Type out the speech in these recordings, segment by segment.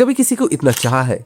कभी किसी को इतना चाहा है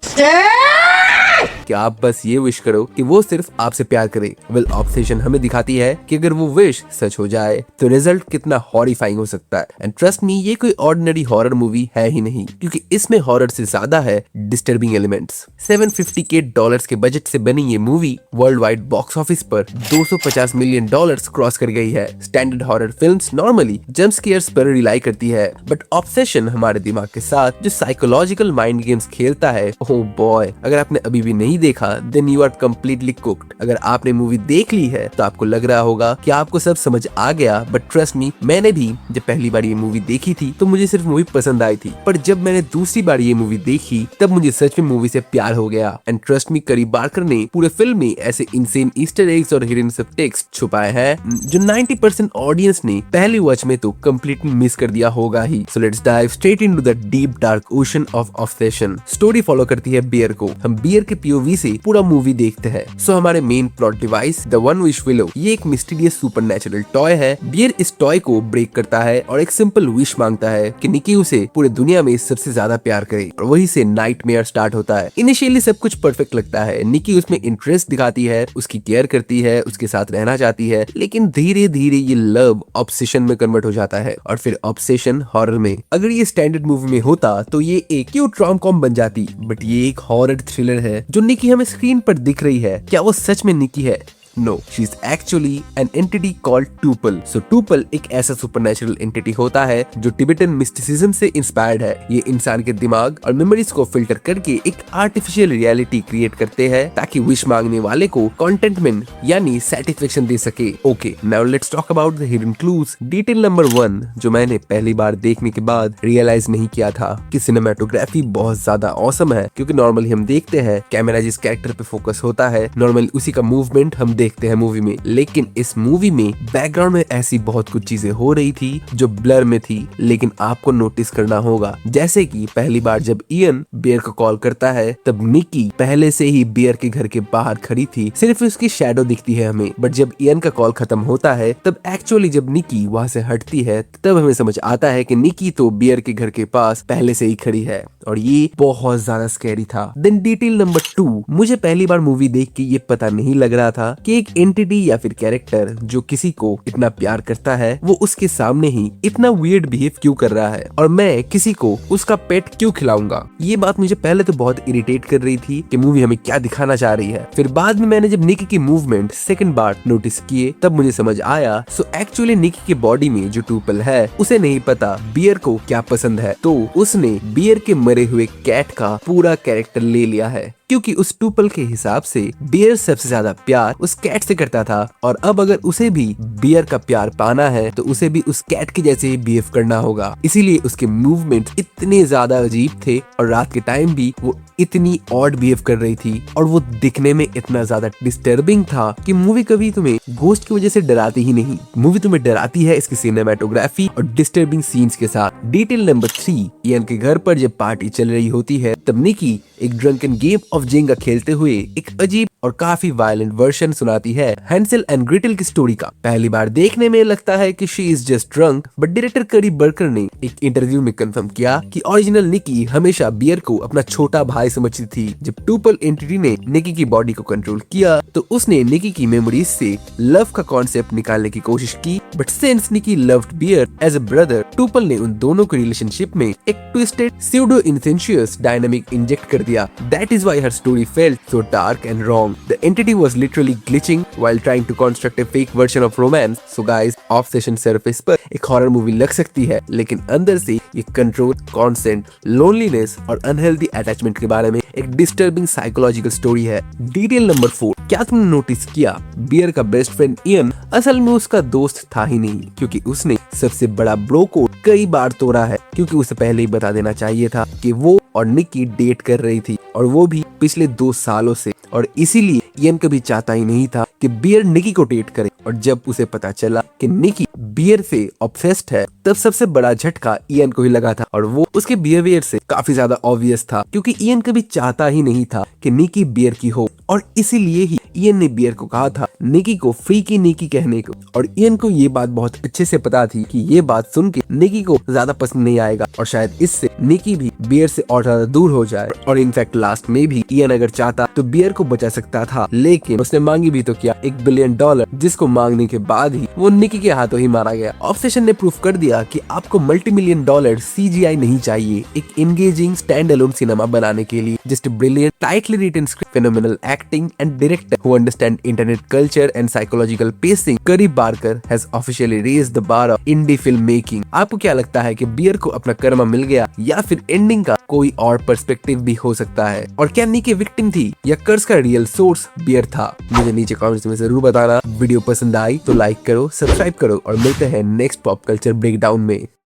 कि आप बस ये विश करो कि वो सिर्फ आपसे प्यार करे। वेल, ऑब्सेशन हमें दिखाती है कि अगर वो विश सच हो जाए तो रिजल्ट कितना हॉरिफाइंग हो सकता है। एंड ट्रस्ट मी, ये कोई ऑर्डिनरी हॉरर मूवी है ही नहीं, क्योंकि इसमें हॉरर से ज्यादा है डिस्टर्बिंग एलिमेंट्स। $750 के बजट से बनी ये movie worldwide box office पर $250 मिलियन क्रॉस कर गई है। Standard horror films normally jump scares पर रिलाई करती है, बट ऑब्सेशन हमारे दिमाग के साथ जो साइकोलॉजिकल माइंड गेम्स खेलता है, ओह बॉय, अगर आपने अभी भी नहीं देखा then you are completely cooked. अगर आपने मूवी देख ली है तो आपको लग रहा होगा कि आपको सब समझ आ गया, बट ट्रस्ट मी, मैंने भी जब पहली बार ये मूवी देखी थी तो मुझे सिर्फ मूवी पसंद आई थी, पर जब मैंने दूसरी बार ये मूवी देखी तब मुझे सच में मूवी से प्यार हो गया। एंड ट्रस्ट मी, करी बारकर ने पूरे फिल्म में ऐसे इनसेन ईस्टर एग्स और हिडन सबटेक्स्ट छुपाए हैं जो 90% ऑडियंस ने पहली वॉच में तो कंप्लीटली मिस कर दिया होगा ही। So let's dive straight into the deep dark ocean of obsession. Story follow करती है बियर को। हम बियर के पीओवी से पूरा मूवी देखते हैं। सो हमारे main plot device the one wish willow, ये एक मिस्टीरियस सुपरनैचुरल टॉय है। बियर इस टॉय को ब्रेक करता है और एक सिंपल विश मांगता है कि निकी उसे पूरे दुनिया में सबसे ज्यादा प्यार करे, और वहीं से नाइटमेयर स्टार्ट होता है। इनिशियली सब कुछ परफेक्ट लगता है। निकी उसमें इंटरेस्ट दिखाती है, उसकी केयर करती है, उसके साथ रहना चाहती है, लेकिन धीरे धीरे ये लव ऑब्सेशन में कन्वर्ट हो जाता है और फिर ऑब्सेशन हॉरर में। अगर ये स्टैंडर्ड मूवी में होता तो ये एक क्यूट रोम कॉम बन जाती, बट ये एक हॉरर थ्रिलर है। जो निकी हमें स्क्रीन पर दिख रही है, क्या वो सच में निकी है? No, she is actually an entity called Tupal. So Tupal एक ऐसा सुपरनैचुरल एंटिटी होता है जो टिबेटन मिस्टिसिज्म से इंस्पायर्ड है। ये इंसान के दिमाग और मेमोरीज को फिल्टर करके एक आर्टिफिशियल रियलिटी क्रिएट करते हैं ताकि विश मांगने वाले को कंटेंटमेंट यानी सेटिस्फेक्शन दे सके। Okay, now let's talk about the hidden clues. Detail number 1 जो मैंने पहली बार देखने के बाद रियलाइज नहीं किया था कि सिनेमेटोग्राफी बहुत ज्यादा औसम है, क्योंकि नॉर्मली हम देखते हैं कैमरा जिस कैरेक्टर पे फोकस होता है नॉर्मली उसी का मूवमेंट हम देखते हैं मूवी में, लेकिन इस मूवी में बैकग्राउंड में ऐसी बहुत कुछ चीजें हो रही थी जो ब्लर में थी, लेकिन आपको नोटिस करना होगा। जैसे कि पहली बार जब इयन बियर को कॉल करता है तब निकी पहले से ही बियर के घर के बाहर खड़ी थी, सिर्फ उसकी शैडो दिखती है हमें। बट जब इयन का कॉल खत्म होता है तब एक्चुअली जब निकी वहां से हटती है तब हमें समझ आता है कि निकी तो बियर के घर के पास पहले से ही खड़ी है, और ये बहुत ज्यादा स्कैरी था। देन डिटेल नंबर 2, मुझे पहली बार मूवी देख के ये पता नहीं लग रहा था कि एक एंटिटी या फिर कैरेक्टर जो किसी को इतना प्यार करता है वो उसके सामने ही इतना वियर्ड बिहेव क्यों कर रहा है, और मैं किसी को उसका पेट क्यों खिलाऊंगा। ये बात मुझे पहले तो बहुत इरिटेट कर रही थी कि मूवी हमें क्या दिखाना चाह रही है। फिर बाद में मैंने जब निकी की मूवमेंट सेकंड बार नोटिस किए तब मुझे समझ आया। सो एक्चुअली निकी के बॉडी में जो टूपल है उसे नहीं पता बियर को क्या पसंद है, तो उसने बियर के मरे हुए कैट का पूरा कैरेक्टर ले लिया है, क्योंकि उस टूपल के हिसाब से बियर सबसे ज्यादा प्यार उस कैट से करता था, और अब अगर उसे भी बियर का प्यार पाना है तो उसे भी उस कैट के जैसे ही बिहेव करना होगा। इसीलिए उसके मूवमेंट इतने ज्यादा अजीब थे, और रात के टाइम भी वो इतनी ऑड बिहेव कर रही थी, और वो दिखने में इतना ज्यादा डिस्टर्बिंग था कि मूवी कभी तुम्हें घोस्ट की वजह से डराती ही नहीं। मूवी तुम्हें डराती है इसकी सिनेमेटोग्राफी और डिस्टर्बिंग सीन्स के साथ। डिटेल नंबर 3, इयन के घर पर जब पार्टी चल रही होती है तब निकी एक ड्रंकन गेम ऑफ जेंगा खेलते हुए एक अजीब और काफी वायलेंट वर्जन सुनाती है हैंसेल एंड ग्रेटल की स्टोरी का। पहली बार देखने में लगता है कि she is just drunk, but director करी बर्कर ने एक इंटरव्यू में कंफर्म किया कि ओरिजिनल निकी हमेशा बियर को अपना छोटा भाई समझती थी। जब टूपल एंटिटी ने निकी की बॉडी को कंट्रोल किया तो उसने निकी की मेमोरीज से लव का कॉन्सेप्ट निकालने की कोशिश की, but since Nikki loved Bear as a brother, टूपल ने उन दोनों के रिलेशनशिप में एक twisted pseudo incestuous dynamic inject कर दिया। That is why her story felt so dark and wrong. The entity was literally glitching while trying to construct a fake version of romance. So guys, Obsession surface पर एक horror movie लग सकती है, लेकिन अंदर से ये कंट्रोल, कॉन्सेंट, लोनलीनेस और अनहेल्दी अटैचमेंट के बारे में एक डिस्टर्बिंग साइकोलॉजिकल स्टोरी है। डिटेल नंबर 4, क्या तुमने नोटिस किया बियर का बेस्ट फ्रेंड इयन असल में उसका दोस्त था ही नहीं, क्योंकि उसने सबसे बड़ा ब्लो को कई बार तोड़ा है, क्योंकि उसे पहले ही बता देना चाहिए था कि वो और निकी डेट कर रही थी, और वो भी पिछले 2 सालों से, और इसीलिए इयन कभी चाहता ही नहीं था कि बियर निकी को डेट करे। और जब उसे पता चला कि निकी बियर से ऑब्सेस्ड है तब सबसे बड़ा झटका इयन को ही लगा था, और वो उसके बिहेवियर से काफी ज्यादा ऑब्वियस था, क्योंकि इयन कभी चाहता ही नहीं था कि निकी बियर की हो। और इसीलिए ही इयन ने बियर को कहा था निकी को फ्रीकी निकी कहने को। और इयन को ये बात बहुत अच्छे से पता थी कि ये बात सुन के निकी को ज्यादा पसंद नहीं आएगा और शायद इससे निकी भी बियर से और ज्यादा दूर हो जाए। और इनफैक्ट लास्ट में भी इयन अगर चाहता तो बियर को बचा सकता था, लेकिन उसने मांगी भी तो क्या, $1 बिलियन, जिसको मांगने के बाद ही वो निकी के हाथों ही मारा गया। ऑब्सेशन ने प्रूफ कर दिया कि आपको $multi-million CGI नहीं चाहिए एक एंगेजिंग स्टैंड अलोन सिनेमा बनाने के लिए। Just brilliant, tightly written script, phenomenal acting and director who understand internet culture and psychological pacing. Curry Barker has officially raised the bar of indie film making. आपको क्या लगता है कि beer को अपना कर्मा मिल गया या फिर एंडिंग का कोई और पर्सपेक्टिव भी हो सकता है? और क्या निकी विक्टिम थी या कर्ज का रियल सोर्स बियर था? मुझे नीचे कमेंट्स में जरूर बताना। वीडियो पसंद आई तो लाइक करो, सब्सक्राइब करो और मिलते हैं नेक्स्ट पॉप कल्चर ब्रेकडाउन में।